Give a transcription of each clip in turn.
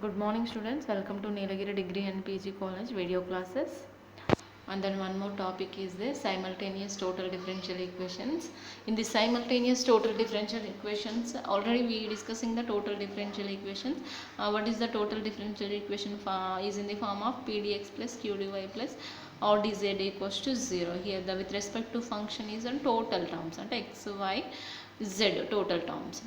Good morning students, welcome to Nilagiri Degree and PG College video classes. And then one more topic is the simultaneous total differential equations. In the simultaneous total differential equations, already we discussing the total differential equations. What is the total differential equation is in the form of pdx plus qdy plus or dz equals to 0. Here the with respect to function is in total terms and x, y, z total terms.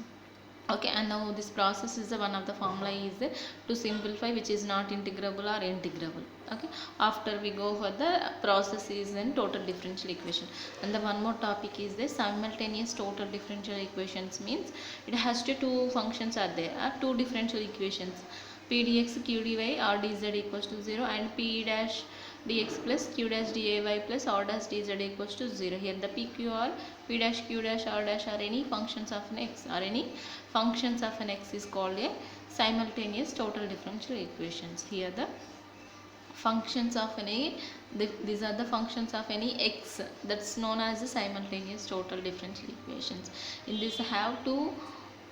Okay, and now this process is the one of the formula is to simplify, which is not integrable or integrable. Okay, after we go for the process is in total differential equation. And the one more topic is the simultaneous total differential equations, means it has two functions are there, two differential equations, p dx q dy or dz equals to 0 and p dash dx plus q dash dy plus r dash dz equals to 0. Here the pq or p dash q dash r dash are any functions of an x, or any functions of an x is called a simultaneous total differential equations. Here the functions of any, these are the functions of any x, that's known as the simultaneous total differential equations. In this have two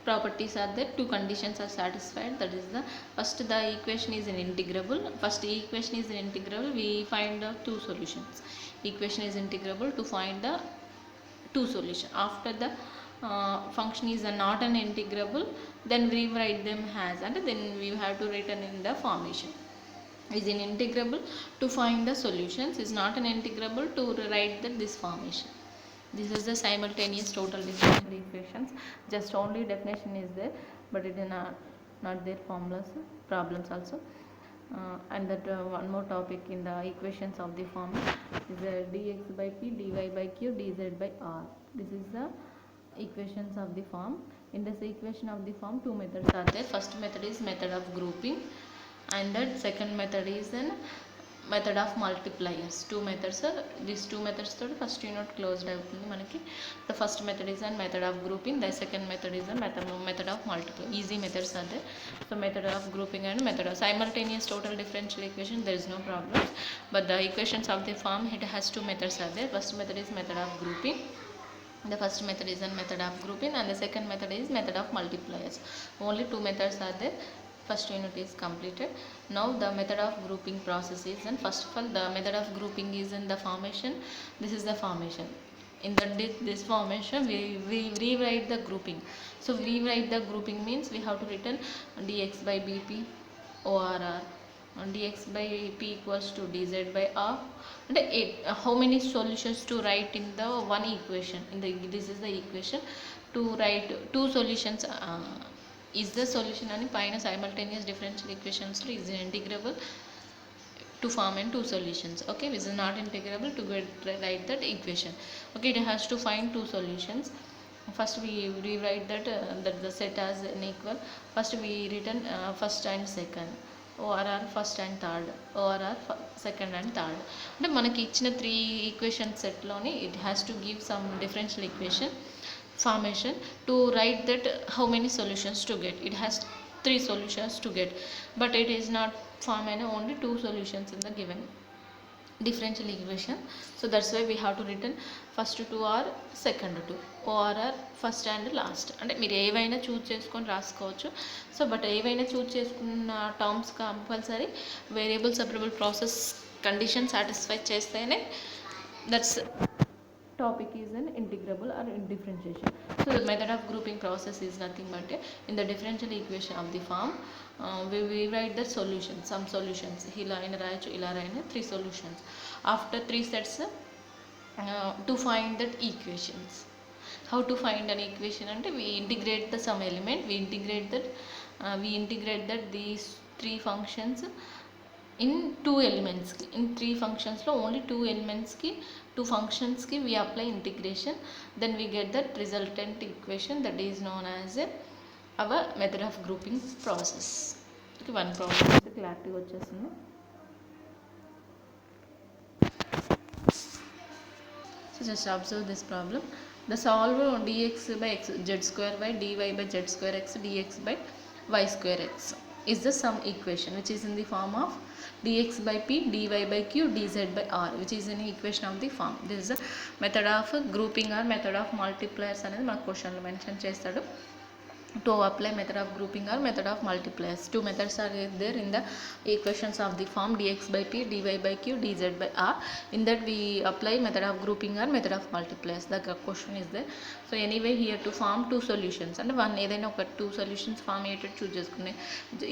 properties are there, two conditions are satisfied. That is the first, the equation is an integrable. First equation is an integrable, we find the two solutions. Equation is integrable to find the two solution. After the function is not an integrable, then we write them as, and then we have to written in the formation. Is an integrable to find the solutions, is not an integrable to write that this formation. This is the simultaneous total differential equations. Just only definition is there, but it is not there formulas, problems also. And that one more topic in the equations of the form is dx by p, dy by q, dz by r. This is the equations of the form. In this equation of the form, two methods are there. First method is method of grouping, and that second method is an method of multipliers. Two methods are these two methods. First unit closed అవుతుంది మనకి. The first method is a method of grouping, the second method is a method of multiply. Easy methods are there. So method of grouping and method of simultaneous total differential equation, there is no problem, but the equations of the form, it has two methods are there. First method is method of grouping, the first method is a method of grouping, and the second method is method of multipliers. Only two methods are there. First unit is completed. Now the method of grouping process is, and first of all the method of grouping is in the formation. This is the formation. In this formation we rewrite the grouping. So rewrite the grouping means we have to written dx by bp orr, and dx by p equals to dz by r, and how many solutions to write in the one equation. In the, this is the equation to write two solutions is the solution, and పైన simultaneous differential equations is integrable to form in two solutions. Okay, this is not integrable to write that equation. Okay, it has to find two solutions. First we rewrite that that the set as an equal. First we written first and second, ORR first and third, ORR second and third. అంటే మనకి ఇచ్చిన three equation సెట్లోని it has to give some differential equation formation to write that how many solutions to get. It has three solutions to get, but it is not forming only two solutions in the given differential equation. So that's why we have to written first two or second two, or first and last. అంటే మీరు ఏవైనా choose చేసుకొని రాసుకోవచ్చు. So but ఏవైనా choose చేసుకున్న terms compulsory variable separable process condition satisfy చేస్తేనే that's topic is an integrable or differentiation. So the method of grouping process is nothing but in the differential equation of the form we write the solution, some solutions ఇలా అయినా రాయొచ్చు, ఇలా రాయన three solutions. After three sets to find that equations. How to find an equation అంటే we integrate the some element, we integrate that these three functions in two elements ki, in three functions lo only two elements ki, two functions ki we apply integration, then we get that resultant equation, that is known as our method of grouping process. Okay, one problem is clarity వచ్చేస్తుంది. So just observe this problem. The solver dx by x z square by dy by z square x dx by y square x is the sum equation, which is in the form of dx by p, dy by q, dz by r, which is an equation of the form. This is the method of grouping or method of multipliers అనేది మన క్వశ్చన్లో mention చేస్తాడు. to apply method of grouping or method of multipliers. Two methods are there in the equations of the form dx by p, dy by q, dz by r. In that we apply method of grouping or method of multipliers. The question is there. So anyway, here to form two solutions and one ఏదైనా ఒక two solutions form అయ్యేటట్టు choose చేసుకునే.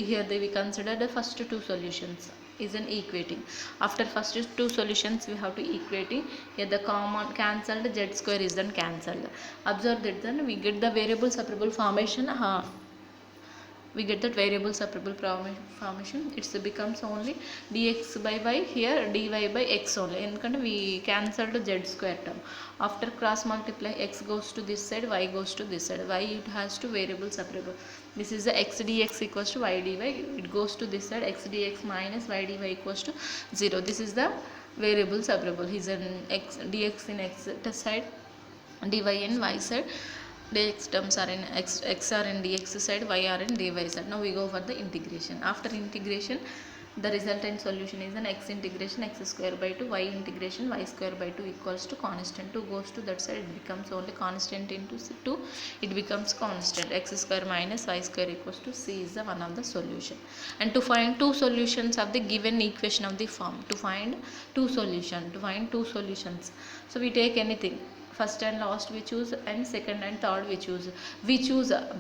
Here we consider the first two solutions is an equating. After first two solutions we have to equating. Here the common cancelled z square is then cancelled. Observe that then we get the variable separable formation. We get that variable separable formation. It becomes only dx by y, here dy by x only, ఎందుకంటే we cancelled z square term. After cross multiply, x goes to this side, y goes to this side. Y it has to variable separable. This is the x dx equals to y dy. It goes to this side, x dx minus y dy equals to 0. This is the variable separable. Is an x dx in x side, dy in y side. Dx terms are in x are in dx side, y are in dy side. Now we go for the integration. After integration, the resultant solution is an x integration x square by 2, y integration y square by 2 equals to constant. 2 goes to that side, it becomes only constant into 2, it becomes constant. X square minus y square equals to c is the one of the solution. And to find two solutions of the given equation of the form, to find two solutions, so we take anything. First and last we choose, and second and third we choose.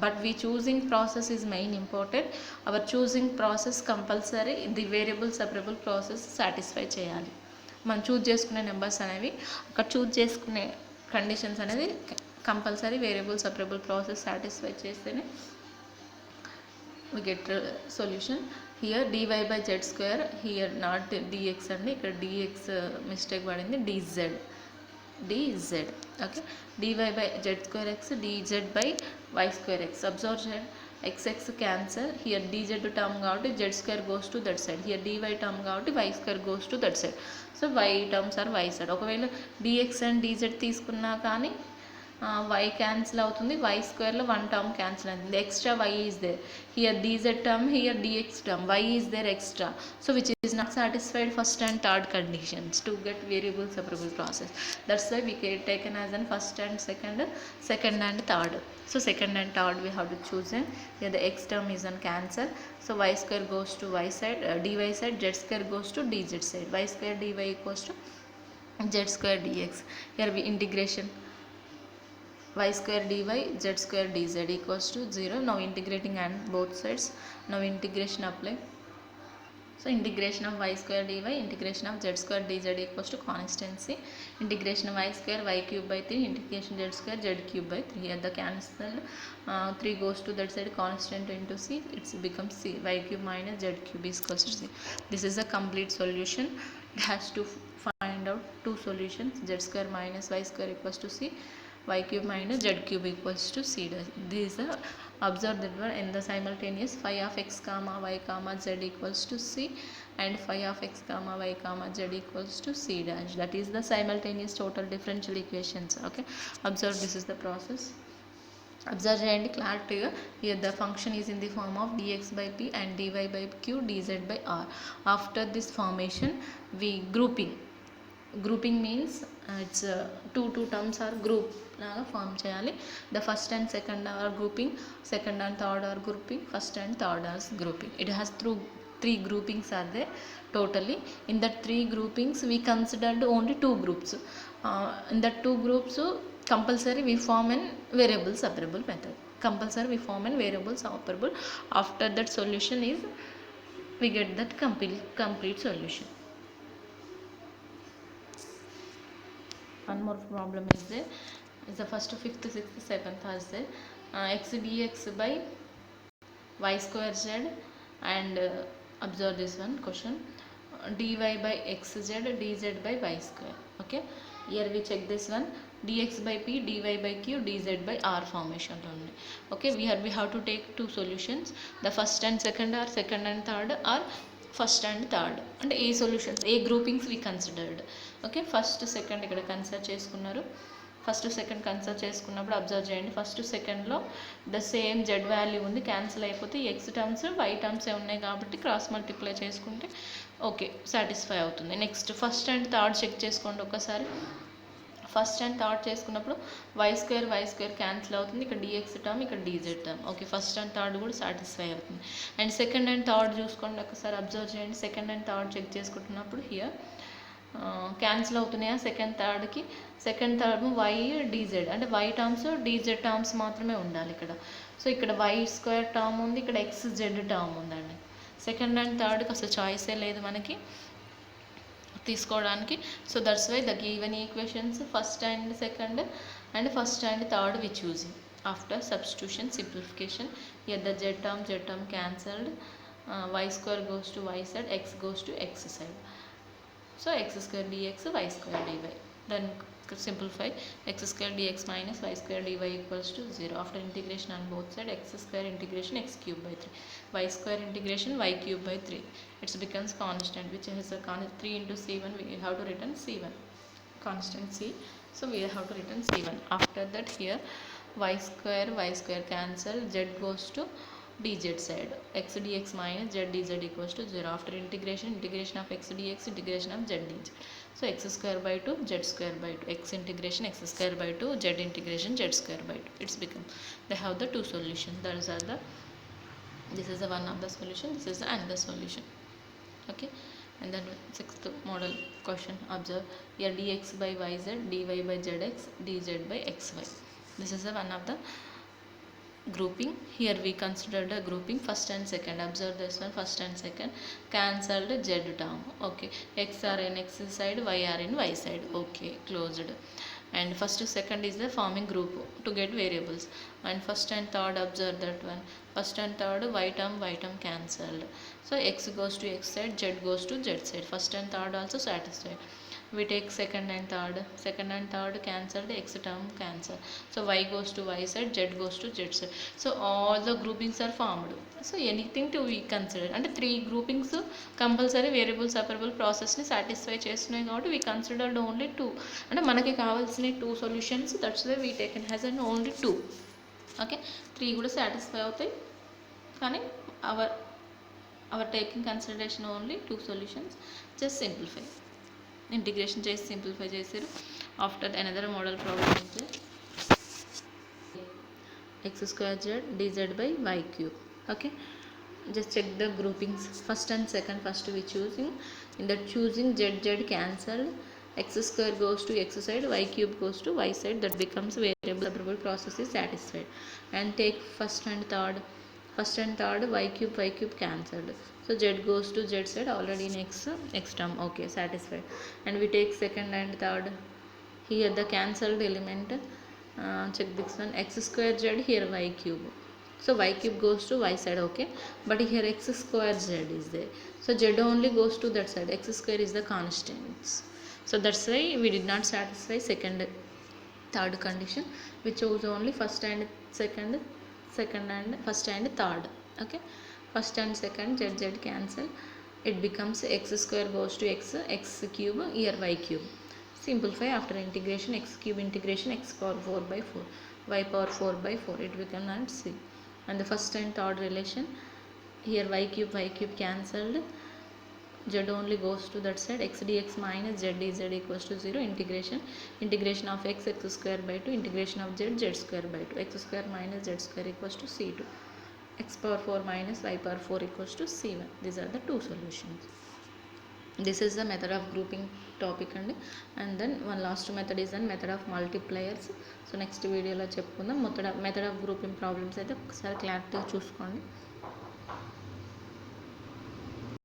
But we choosing process is main important. Our choosing process compulsory the variable separable process satisfy చేయాలి. మనం choose చేసుకునే numbers అనేవి అక్కడ choose చేసుకునే conditions అనేది compulsory variable separable process satisfy చేస్తేనే we get a solution. Here dy by z square, here not dx అండి, ఇక్కడ dx మిస్టేక్ పడింది, dz. Okay, dy by z square x, dz by y square x. Observe x cancel. Here dz term కాబట్టి z square goes to that side. Here dy term కాబట్టి y square goes to that side. So y terms are y side. ఒకవేళ dx and dz తీసుకున్నా కానీ y cancel అవుతుంది, y square లో one term cancel అవుతుంది, extra y is there. Here dz term, here dx term, y is there extra, so which is not satisfied first and third conditions to get variable separable process. That's why we can taken as an first and second and third. So second and third we have to choose them. Here the x term is on cancel, so y square goes to y side, dy side, z square goes to dz side, y square dy equals to z square dx. Here we integration y square dy, z square dz equals to 0. Now integrating and both sides. Now integration apply. So integration of y square dy, integration of z square dz equals to constancy. Integration of y square y cube by 3, integration z square z cube by 3. Here the cancel 3 goes to that side, constant into c, it becomes c, y cube minus z cube is equals to c. This is a complete solution. It has to find out two solutions, z square minus y square equals to c, y cube minus z cube equals to c dash. This is observe that one in the simultaneous phi of x comma y comma z equals to c and phi of x comma y comma z equals to c dash. That is the simultaneous total differential equations. Okay, observe this is the process. Observe and clarity. Here the function is in the form of dx by p and dy by q, dz by r. After this formation we grouping means it's two terms are group laga form cheyali. The first and second are grouping, second and third are grouping, first and third are grouping. It has three groupings are there totally. In that three groupings we considered only two groups. In that two groups compulsory we form an variable separable method. Compulsory we form an variable separable. After that solution is we get that complete solution. One more problem is there. Is the first, fifth, sixth, seventh are there. X dx by y square z and observe this one question. Dy by xz, dz by y square. Okay. Here we check this one. Dx by p, dy by q, dz by r formation only. Okay. We have to take two solutions. The first and second are second and third are first and third, and a solutions, a groupings we considered. Okay, first second ఇక్కడ consider చేసుకున్నారు. First second consider చేసుకున్నప్పుడు observe చేయండి. First సెకండ్లో the same Z value ఉంది, cancel అయిపోతే X terms Y terms ఉన్నాయి కాబట్టి cross multiply చేసుకుంటే ఓకే సాటిస్ఫై అవుతుంది. Next first and third check చేసుకోండి ఒకసారి. ఫస్ట్ అండ్ థర్డ్ చేసుకున్నప్పుడు వై స్క్వేర్ క్యాన్సిల్ అవుతుంది, ఇక్కడ డిఎక్స్ టర్మ్ ఇక్కడ d z term. Okay, first and third కూడా సాటిస్ఫై అవుతుంది. అండ్ సెకండ్ అండ్ థర్డ్ చూసుకోండి, ఒకసారి అబ్జర్వ్ చేయండి. సెకండ్ అండ్ థర్డ్ చెక్ చేసుకుంటున్నప్పుడు హియర్ క్యాన్సిల్ అవుతున్నాయా సెకండ్ థర్డ్కి. సెకండ్ థర్డ్ వై డీజెడ్, అంటే వై టర్మ్స్ డీజెడ్ టర్మ్స్ మాత్రమే ఉండాలి ఇక్కడ. సో ఇక్కడ వై స్క్వేర్ టర్మ్ ఉంది, ఇక్కడ ఎక్స్ జెడ్ టర్మ్ ఉందండి. సెకండ్ అండ్ థర్డ్కి అసలు చాయిసే లేదు మనకి తీసుకోవడానికి. So that's why the given equations first and second and first and third we choosing after substitution simplification. Here the Z term cancelled, y square goes to y side, x goes to x side. So x square dx, y square dy. Then simplify, x square dx minus y square dy equals to 0. After integration on both sides, x square integration x cube by 3, y square integration y cube by 3. It becomes constant, which is a 3 into c1. We have to return c1 constant c. So we have to return c1. After that, here y square cancel, z goes to dz side, x dx minus z dz equals to 0. After integration of x dx, integration of z dz. So x square by 2, z square by 2, x integration x square by 2, z integration z square by 2. It's become, they have the two solutions. Those are the, this is the one of the solution, this is the another solution. Okay, and then sixth model question, observe here dx by yz, dy by zx, dz by xy. This is the one of the grouping. Here we considered a grouping first and second. Observe this one, first and second cancelled z term. Okay, x are in x side, y are in y side. Okay, closed. And first to second is the forming group to get variables. And first and third, observe that one, first and third y term cancelled. So x goes to x side, z goes to z side. First and third also satisfied. We take second and third cancelled, x term cancel. So y goes to y side, z goes to z side. So all the groupings are formed. So anything to we consider, and three groupings compulsory variable separable process ni satisfy చేస్తున్నాయి కాబట్టి we considered only two. అంటే మనకి కావాల్సిన two solutions, that's why we taken as an only two. Okay, three కూడా satisfy అవుతాయి కానీ our taking consideration only two solutions. Just simplify, integration చేసి simplify చేసారు. ఆఫ్టర్ అనదర్ మోడల్ ప్రాబ్లమ్ అయితే X square Z dz by y cube. Okay, just check the groupings first and second. First we choosing, in that choosing z cancelled, x square goes to x side, y cube goes to y side. That becomes variable separable process is satisfied. And take first and third y cube cancelled. So z goes to z side, already in x term. Okay, satisfied. And we take second and third. Here the cancelled element, check this one, x square z, here y cube. So y cube goes to y side. Okay, but here x square z is there, so z only goes to that side, x square is the constants. So that's why we did not satisfy second third condition. We chose only first and second and first and third. Okay, first and second z cancel, it becomes x square goes to x cube, here y cube. Simplify, after integration x cube integration x power 4 by 4, y power 4 by 4, it becomes and c. And the first and third relation, here y cube cancelled, z only goes to that side, x dx minus z dz equals to 0. Integration of x square by 2, integration of z square by 2, x square minus z square equals to c2, x power 4 minus y power 4 equals to c1. These are the two solutions. This is the method of grouping topic అండి. And then one last method is the method of multipliers. So next వీడియోలో చెప్పుకుందాం. Method of grouping problems అయితే ఒకసారి క్లారిటీగా చూసుకోండి.